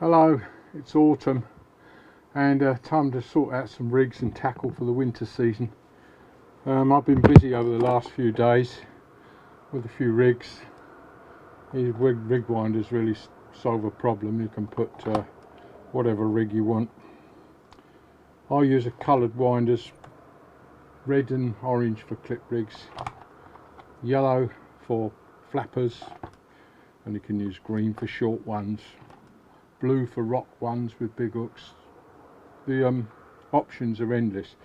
Hello, it's autumn and time to sort out some rigs and tackle for the winter season. I've been busy over the last few days with a few rigs. These rig winders really solve a problem. You can put whatever rig you want. I use a coloured winders, red and orange for clip rigs, yellow for flappers, and you can use green for short ones, blue for rock ones with big hooks. The options are endless.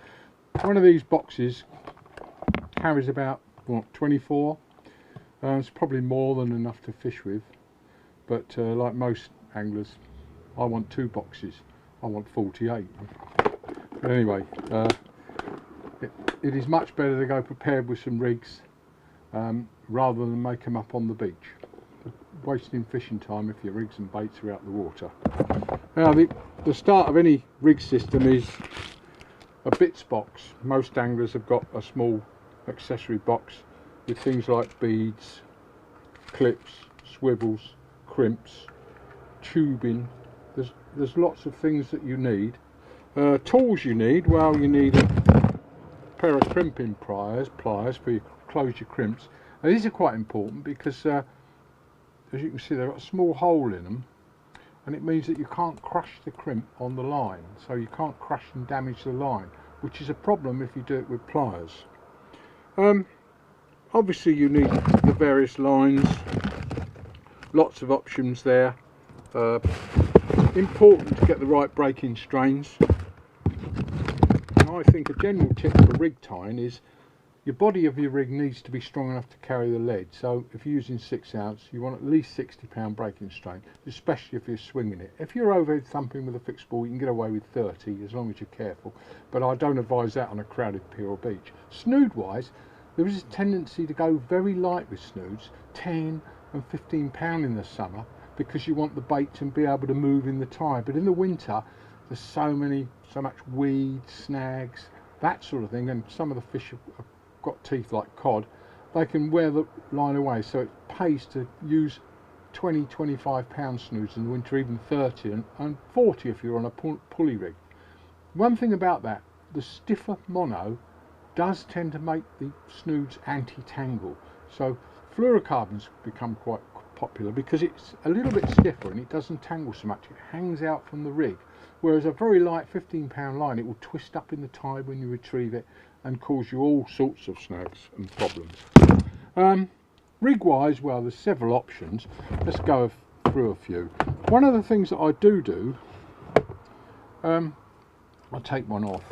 One of these boxes carries about 24. It's probably more than enough to fish with, but like most anglers, I want 2 boxes. I want 48. But anyway, it is much better to go prepared with some rigs rather than make them up on the beach. Wasting fishing time if your rigs and baits are out the water. Now the start of any rig system is a bits box. Most anglers have got a small accessory box with things like beads, clips, swivels, crimps, tubing. There's lots of things that you need. Tools you need, well, you need a pair of crimping pliers for you to close your crimps. Now, these are quite important because as you can see, they've got a small hole in them, and it means that you can't crush the crimp on the line, so you can't crush and damage the line, which is a problem if you do it with pliers. Obviously you need the various lines, lots of options there. Important to get the right breaking strains. And I think a general tip for rig tying is your body of your rig needs to be strong enough to carry the lead. So if you're using 6 ounce, you want at least 60 pound breaking strain, especially if you're swinging it. If you're overhead thumping with a fixed ball, you can get away with 30 as long as you're careful, but I don't advise that on a crowded pier or beach. Snood wise, there is a tendency to go very light with snoods, 10 and 15 pound in the summer, because you want the bait to be able to move in the tide. But in the winter, there's so much weeds, snags, that sort of thing, and some of the fish have got teeth like cod, they can wear the line away, so it pays to use 20-25 pound snoods in the winter, even 30 and 40 if you're on a pulley rig. One thing about that, the stiffer mono does tend to make the snoods anti-tangle, so fluorocarbons become quite popular because it's a little bit stiffer and it doesn't tangle so much, it hangs out from the rig, whereas a very light 15 pound line, it will twist up in the tide when you retrieve it and cause you all sorts of snags and problems. Rig wise, well, there's several options. Let's go through a few. One of the things that I do, I'll take one off.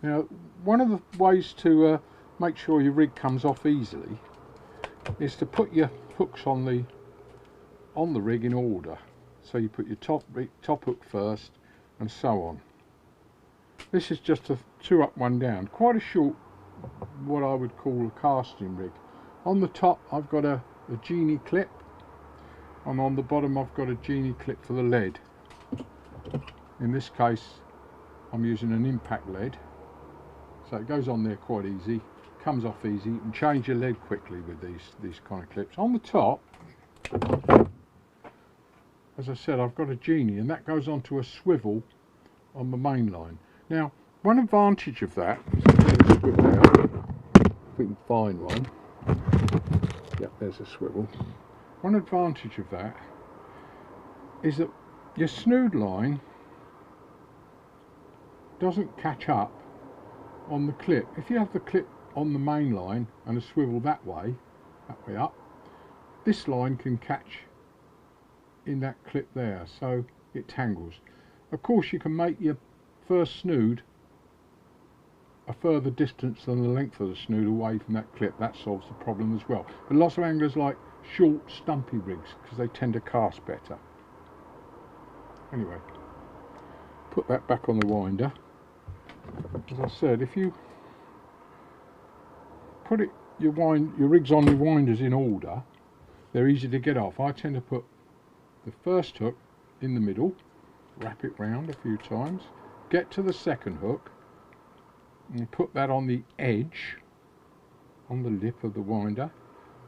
Now, one of the ways to make sure your rig comes off easily is to put your hooks on the rig in order. So you put your top hook first and so on. This is just a 2 up 1 down, quite a short, what I would call a casting rig. On the top I've got a genie clip, and on the bottom I've got a genie clip for the lead. In this case I'm using an impact lead, so it goes on there quite easy, comes off easy. You can change your lead quickly with these kind of clips. On the top, as I said, I've got a genie, and that goes onto a swivel on the main line. Now, one advantage of that, if we can find one, yep, there's a swivel. One advantage of that is that your snood line doesn't catch up on the clip. If you have the clip on the main line and a swivel that way up, this line can catch in that clip there, so it tangles. Of course, you can make your first snood a further distance than the length of the snood away from that clip. That solves the problem as well. But lots of anglers like short, stumpy rigs because they tend to cast better. Anyway, put that back on the winder. As I said, if you put your rigs on your winders in order, they're easy to get off. I tend to put the first hook in the middle, wrap it round a few times, get to the second hook and put that on the edge, on the lip of the winder.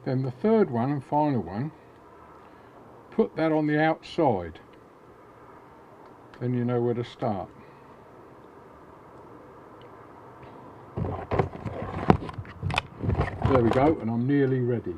Then the third one and final one, put that on the outside, then you know where to start. There we go, and I'm nearly ready.